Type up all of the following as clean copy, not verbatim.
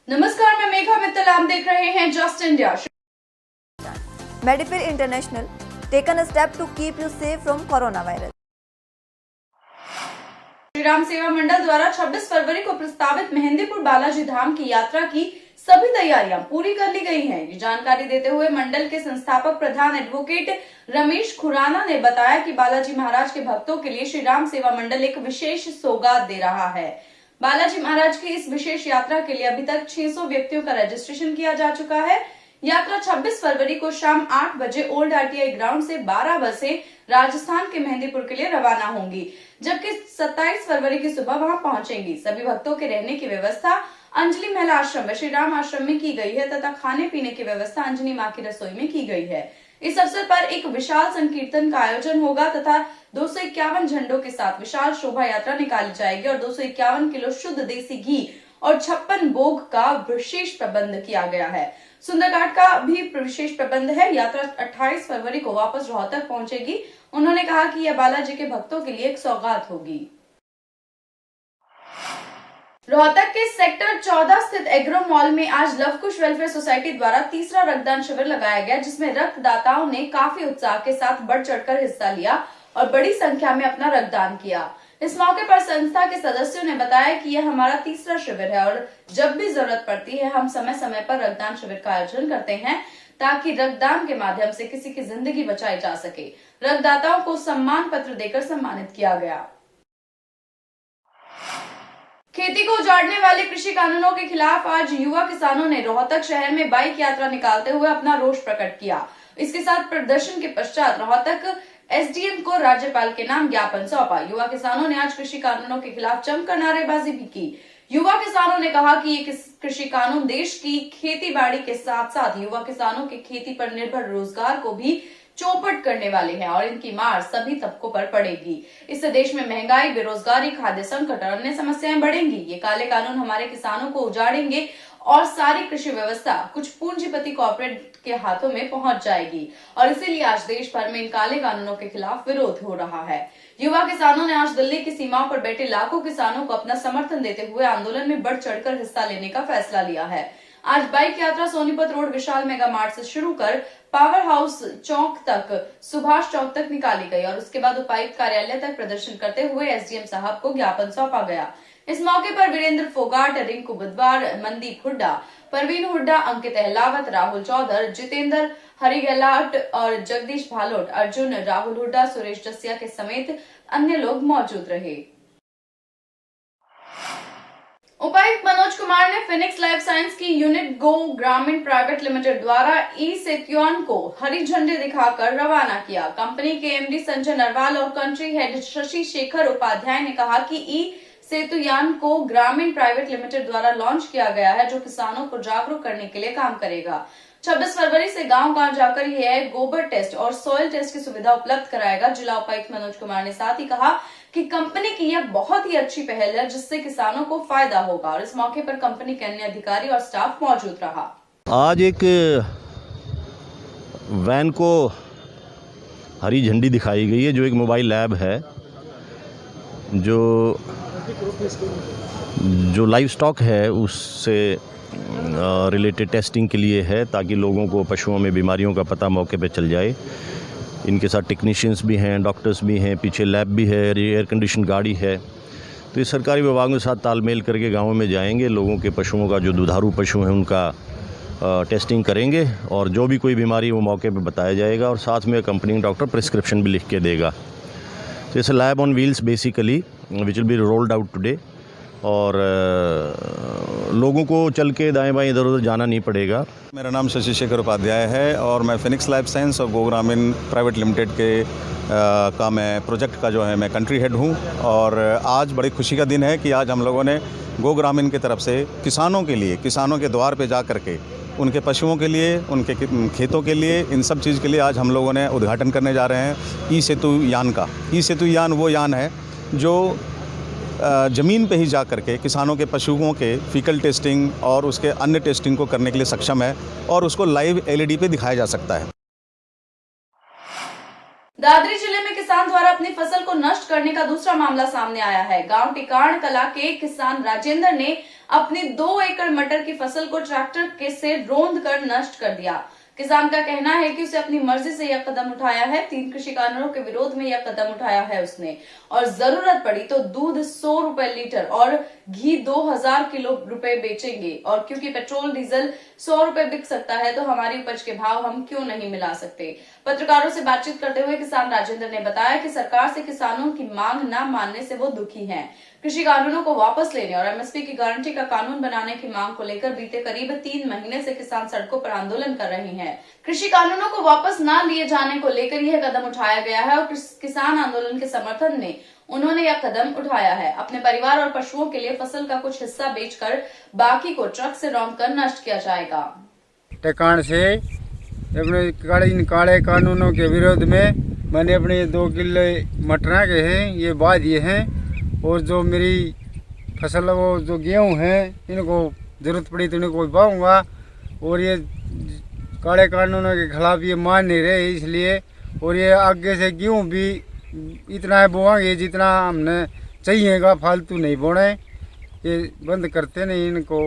नमस्कार, मैं मेघा मित्तल। आप देख रहे हैं just India. Medifil International taken a step to keep you safe from coronavirus. Shri Ram सेवा मंडल द्वारा 26 फरवरी को प्रस्तावित मेहंदीपुर बालाजी धाम की यात्रा की सभी तैयारियां पूरी कर ली गई हैं। ये जानकारी देते हुए मंडल के संस्थापक प्रधान एडवोकेट रमेश खुराना ने बताया कि बालाजी महाराज के भक्तों के लिए श्री राम सेवा मंडल एक विशेष सौगात दे रहा है। बालाजी महाराज की इस विशेष यात्रा के लिए अभी तक 600 व्यक्तियों का रजिस्ट्रेशन किया जा चुका है। यात्रा 26 फरवरी को शाम 8 बजे ओल्ड आरटीआई ग्राउंड से 12 बसें राजस्थान के मेहंदीपुर के लिए रवाना होंगी, जबकि 27 फरवरी की सुबह वहां पहुंचेंगी। सभी भक्तों के रहने की व्यवस्था अंजलि महल आश्रम व श्री राम आश्रम में की गई है तथा खाने पीने की व्यवस्था अंजनी मां की रसोई में की गई है। इस अवसर पर एक विशाल संकीर्तन का आयोजन होगा तथा 251 झंडों के साथ विशाल शोभा यात्रा निकाली जाएगी और 251 किलो शुद्ध देसी घी और 56 भोग का विशेष प्रबंध किया गया है। सुंदरघाट का भी विशेष प्रबंध है। यात्रा 28 फरवरी को वापस रोहतक पहुंचेगी। उन्होंने कहा कि यह बालाजी के भक्तों के लिए एक सौगात होगी। रोहतक के सेक्टर 14 स्थित एग्रो मॉल में आज लवकुश वेलफेयर सोसाइटी द्वारा तीसरा रक्तदान शिविर लगाया गया, जिसमें रक्तदाताओं ने काफी उत्साह के साथ बढ़ चढ़कर हिस्सा लिया और बड़ी संख्या में अपना रक्तदान किया। इस मौके पर संस्था के सदस्यों ने बताया कि यह हमारा तीसरा शिविर है और जब भी जरूरत पड़ती है हम समय समय पर रक्तदान शिविर का आयोजन करते हैं ताकि रक्तदान के माध्यम से किसी की जिंदगी बचाई जा सके। रक्तदाताओं को सम्मान पत्र देकर सम्मानित किया गया। खेती को उजाड़ने वाले कृषि कानूनों के खिलाफ आज युवा किसानों ने रोहतक शहर में बाइक यात्रा निकालते हुए अपना रोष प्रकट किया। इसके साथ प्रदर्शन के पश्चात रोहतक एसडीएम को राज्यपाल के नाम ज्ञापन सौंपा। युवा किसानों ने आज कृषि कानूनों के खिलाफ जमकर नारेबाजी भी की। युवा किसानों ने कहा कि ये कृषि कानून देश की खेती बाड़ी के साथ साथ युवा किसानों के खेती पर निर्भर रोजगार को भी चौपट करने वाले हैं और इनकी मार सभी तबकों पर पड़ेगी। इससे देश में महंगाई, बेरोजगारी, खाद्य संकट और अन्य समस्याएं बढ़ेंगी। ये काले कानून हमारे किसानों को उजाड़ेंगे और सारी कृषि व्यवस्था कुछ पूंजीपति कॉर्पोरेट के हाथों में पहुंच जाएगी और इसीलिए आज देश भर में इन काले कानूनों के खिलाफ विरोध हो रहा है। युवा किसानों ने आज दिल्ली की सीमाओं पर बैठे लाखों किसानों को अपना समर्थन देते हुए आंदोलन में बढ़ चढ़कर हिस्सा लेने का फैसला लिया है। आज बाइक यात्रा सोनीपत रोड विशाल मेगा मार्ट से शुरू कर पावर हाउस चौक तक, सुभाष चौक तक निकाली गई और उसके बाद उपायुक्त कार्यालय तक प्रदर्शन करते हुए एसडीएम साहब को ज्ञापन सौंपा गया। इस मौके पर वीरेंद्र फोगाट, रिंकू बुधवार, मनदीप हुड्डा, परवीन हुड्डा, अंकित अहलावत, राहुल चौधर, जितेंद्र हरिगेलाट और जगदीश भालोट, अर्जुन, राहुल हुड्डा, सुरेश जसिया के समेत अन्य लोग मौजूद रहे। उपायुक्त मनोज कुमार ने फिनिक्स लाइफ साइंस की यूनिट गो ग्रामीण प्राइवेट लिमिटेड द्वारा ई सेतुयान को हरी झंडी दिखाकर रवाना किया। कंपनी के एमडी संजय नरवाल और कंट्री हेड शशि शेखर उपाध्याय ने कहा कि ई सेतुयान को ग्रामीण प्राइवेट लिमिटेड द्वारा लॉन्च किया गया है, जो किसानों को जागरूक करने के लिए काम करेगा। 26 फरवरी से गांव-गांव जाकर यह गोबर टेस्ट और सॉइल टेस्ट की सुविधा उपलब्ध कराएगा। जिला उपायुक्त मनोज कुमार ने साथ ही कहा कि कंपनी की यह बहुत ही अच्छी पहल है जिससे किसानों को फायदा होगा और इस मौके पर कंपनी के अन्य अधिकारी और स्टाफ मौजूद रहा। आज एक वैन को हरी झंडी दिखाई गई है, जो एक मोबाइल लैब है, जो लाइव स्टॉक है उससे रिलेटेड टेस्टिंग के लिए है, ताकि लोगों को पशुओं में बीमारियों का पता मौके पे चल जाए। इनके साथ टेक्नीशियंस भी हैं, डॉक्टर्स भी हैं, पीछे लैब भी है, एयर कंडीशन गाड़ी है। तो इस सरकारी विभागों के साथ तालमेल करके गाँवों में जाएंगे, लोगों के पशुओं का, जो दुधारू पशु हैं उनका टेस्टिंग करेंगे और जो भी कोई बीमारी वो मौके पे बताया जाएगा और साथ में कंपनी डॉक्टर प्रिस्क्रिप्शन भी लिख के देगा। तो it's a lab on wheels basically which will be rolled out today और लोगों को चल के दाएं बाएं इधर उधर जाना नहीं पड़ेगा। मेरा नाम शशि शेखर उपाध्याय है और मैं फिनिक्स लाइफ साइंस और गो ग्रामीण प्राइवेट लिमिटेड के का मैं प्रोजेक्ट का जो है मैं कंट्री हेड हूँ। और आज बड़ी खुशी का दिन है कि आज हम लोगों ने गो ग्रामीण की तरफ से किसानों के लिए, किसानों के द्वार पे जा करके उनके पशुओं के लिए, उनके खेतों के लिए, इन सब चीज़ के लिए आज हम लोगों ने उद्घाटन करने जा रहे हैं ई सेतु यान का। ई सेतु यान वो यान है जो ज़मीन पे ही जा करके किसानों के पशुओं के फीकल टेस्टिंग और उसके अन्य टेस्टिंग को करने के लिए सक्षम है और उसको लाइव एलईडी पे दिखाया जा सकता है। दादरी जिले में किसान द्वारा अपनी फसल को नष्ट करने का दूसरा मामला सामने आया है। गांव टिकाण कला के किसान राजेंद्र ने अपनी 2 एकड़ मटर की फसल को ट्रैक्टर से रौंद कर नष्ट कर दिया। किसान का कहना है कि उसे अपनी मर्जी से यह कदम उठाया है। 3 कृषि कानूनों के विरोध में यह कदम उठाया है उसने, और जरूरत पड़ी तो दूध 100 रुपए लीटर और घी 2000 किलो रुपए बेचेंगे, और क्योंकि पेट्रोल डीजल 100 रुपए बिक सकता है तो हमारी उपज के भाव हम क्यों नहीं मिला सकते। पत्रकारों से बातचीत करते हुए किसान राजेंद्र ने बताया कि सरकार से किसानों की मांग न मानने से वो दुखी हैं। कृषि कानूनों को वापस लेने और एमएसपी की गारंटी का कानून बनाने की मांग को लेकर बीते करीब 3 महीने से किसान सड़कों पर आंदोलन कर रहे हैं। कृषि कानूनों को वापस न लिए जाने को लेकर यह कदम उठाया गया है और किसान आंदोलन के समर्थन में उन्होंने यह कदम उठाया है। अपने परिवार और पशुओं के लिए फसल का कुछ हिस्सा बेचकर बाकी को ट्रक से रौंद कर नष्ट किया जाएगा। टिकाण से अपने इन काले कानूनों के विरोध में मैंने अपने 2 किलो मटर के हैं ये बहा दिए हैं, और जो मेरी फसल वो जो गेहूँ हैं इनको ज़रूरत पड़ी तो इनको बहाऊँगा, और ये काले कानूनों के खिलाफ ये मान नहीं रहे इसलिए, और ये आगे से गेहूँ भी इतना बोएंगे जितना हमने चाहिएगा, फालतू नहीं बोने, ये बंद करते नहीं इनको।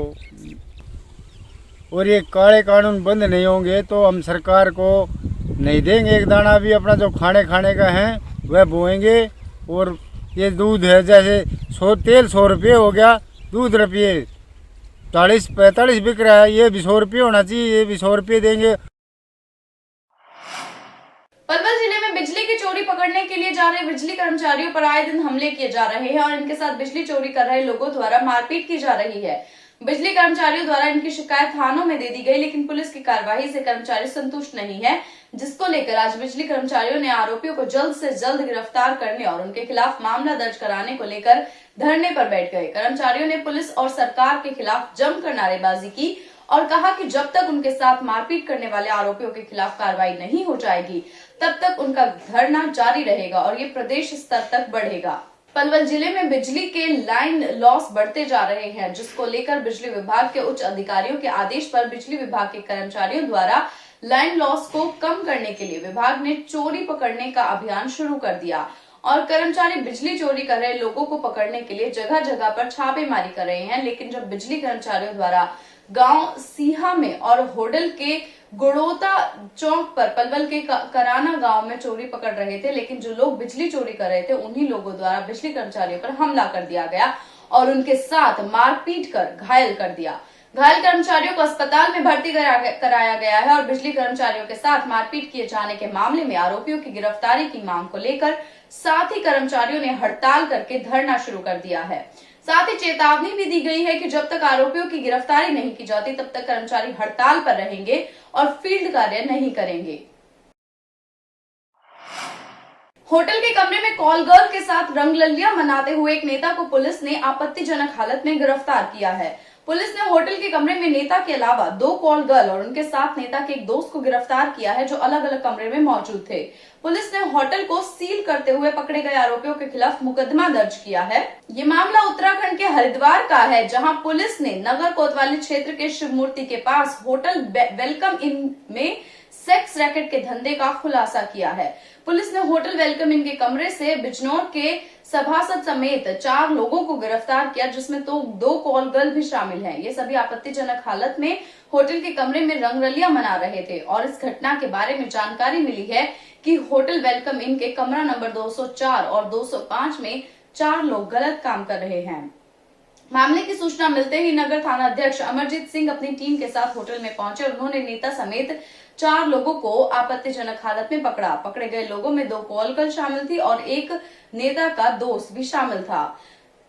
और ये काले कानून बंद नहीं होंगे तो हम सरकार को नहीं देंगे एक दाना भी, अपना जो खाने का है वह बोएंगे। और ये दूध है जैसे तेल 100 रुपये हो गया, दूध रुपये 40-45 बिक रहा है, ये भी 100 रुपये होना चाहिए, ये भी 100 रुपये देंगे। पलवल जिले में बिजली की चोरी पकड़ने के लिए जा रहे बिजली कर्मचारियों पर आए दिन हमले किए जा रहे हैं और इनके साथ बिजली चोरी कर रहे लोगों द्वारा मारपीट की जा रही है। बिजली कर्मचारियों द्वारा इनकी शिकायत थानों में दे दी गई, लेकिन पुलिस की कार्रवाई से कर्मचारी संतुष्ट नहीं है, जिसको लेकर आज बिजली कर्मचारियों ने आरोपियों को जल्द से जल्द गिरफ्तार करने और उनके खिलाफ मामला दर्ज कराने को लेकर धरने पर बैठ गए। कर्मचारियों ने पुलिस और सरकार के खिलाफ जमकर नारेबाजी की और कहा कि जब तक उनके साथ मारपीट करने वाले आरोपियों के खिलाफ कार्रवाई नहीं हो जाएगी तब तक उनका धरना जारी रहेगा और ये प्रदेश स्तर तक बढ़ेगा। पलवल जिले में बिजली के लाइन लॉस बढ़ते जा रहे हैं, जिसको लेकर बिजली विभाग के उच्च अधिकारियों के आदेश पर बिजली विभाग के कर्मचारियों द्वारा लाइन लॉस को कम करने के लिए विभाग ने चोरी पकड़ने का अभियान शुरू कर दिया और कर्मचारी बिजली चोरी कर रहे लोगों को पकड़ने के लिए जगह जगह पर छापेमारी कर रहे हैं। लेकिन जब बिजली कर्मचारियों द्वारा गांव सीहा में और होडल के गुड़ोता चौक पर पलवल के कराना गांव में चोरी पकड़ रहे थे, लेकिन जो लोग बिजली चोरी कर रहे थे उन्हीं लोगों द्वारा बिजली कर्मचारियों पर हमला कर दिया गया और उनके साथ मारपीट कर घायल कर दिया। घायल कर्मचारियों को अस्पताल में भर्ती कराया गया है और बिजली कर्मचारियों के साथ मारपीट किए जाने के मामले में आरोपियों की गिरफ्तारी की मांग को लेकर साथ ही कर्मचारियों ने हड़ताल करके धरना शुरू कर दिया है। साथ ही चेतावनी भी दी गई है कि जब तक आरोपियों की गिरफ्तारी नहीं की जाती तब तक कर्मचारी हड़ताल पर रहेंगे और फील्ड कार्य नहीं करेंगे। होटल के कमरे में कॉल गर्ल के साथ रंगललिया मनाते हुए एक नेता को पुलिस ने आपत्तिजनक हालत में गिरफ्तार किया है। पुलिस ने होटल के कमरे में नेता के अलावा 2 कॉल गर्ल और उनके साथ नेता के एक दोस्त को गिरफ्तार किया है, जो अलग अलग कमरे में मौजूद थे। पुलिस ने होटल को सील करते हुए पकड़े गए आरोपियों के खिलाफ मुकदमा दर्ज किया है। ये मामला उत्तराखंड के हरिद्वार का है, जहां पुलिस ने नगर कोतवाली क्षेत्र के शिव मूर्ति के पास होटल वेलकम इन में सेक्स रैकेट के धंधे का खुलासा किया है। पुलिस ने होटल वेलकम इन के कमरे से बिजनौर के सभासद समेत 4 लोगों को गिरफ्तार किया, जिसमें तो 2 कॉल गर्ल भी शामिल हैं। ये सभी आपत्तिजनक हालत में होटल के कमरे में रंगरलिया मना रहे थे और इस घटना के बारे में जानकारी मिली है कि होटल वेलकम इन के कमरा नंबर 204 और 205 में 4 लोग गलत काम कर रहे हैं। मामले की सूचना मिलते ही नगर थाना अध्यक्ष अमरजीत सिंह अपनी टीम के साथ होटल में पहुंचे और उन्होंने नेता समेत 4 लोगों को आपत्तिजनक हालत में पकड़ा। पकड़े गए लोगों में 2 कॉल गर्ल शामिल थी और एक नेता का दोस्त भी शामिल था।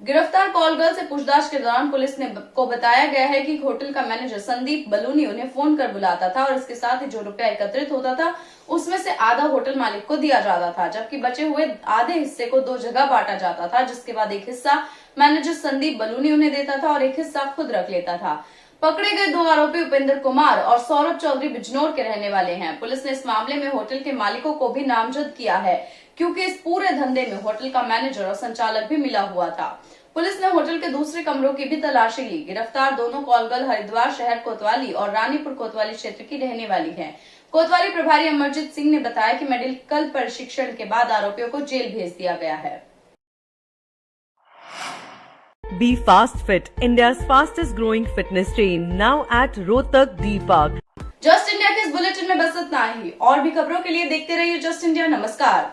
गिरफ्तार कॉल गर्ल से पूछताछ के दौरान पुलिस को बताया गया है कि होटल का मैनेजर संदीप बलूनी उन्हें फोन कर बुलाता था और इसके साथ ही जो रुपया एकत्रित होता था उसमें से आधा होटल मालिक को दिया जाता था, जबकि बचे हुए आधे हिस्से को 2 जगह बांटा जाता था, जिसके बाद एक हिस्सा मैनेजर संदीप बलूनी उन्हें देता था और एक हिस्सा खुद रख लेता था। पकड़े गए 2 आरोपी उपेंद्र कुमार और सौरभ चौधरी बिजनौर के रहने वाले हैं। पुलिस ने इस मामले में होटल के मालिकों को भी नामजद किया है, क्योंकि इस पूरे धंधे में होटल का मैनेजर और संचालक भी मिला हुआ था। पुलिस ने होटल के दूसरे कमरों की भी तलाशी ली। गिरफ्तार दोनों कॉल गर्ल हरिद्वार शहर कोतवाली और रानीपुर कोतवाली क्षेत्र की रहने वाली है। कोतवाली प्रभारी अमरजीत सिंह ने बताया कि मेडिकल प्रशिक्षण के बाद आरोपियों को जेल भेज दिया गया है। Be Fast Fit, India's fastest growing fitness chain, now at Rohtak D Park. Just India के इस बुलेटिन में बस इतना ही। और भी खबरों के लिए देखते रहिए जस्ट इंडिया। नमस्कार।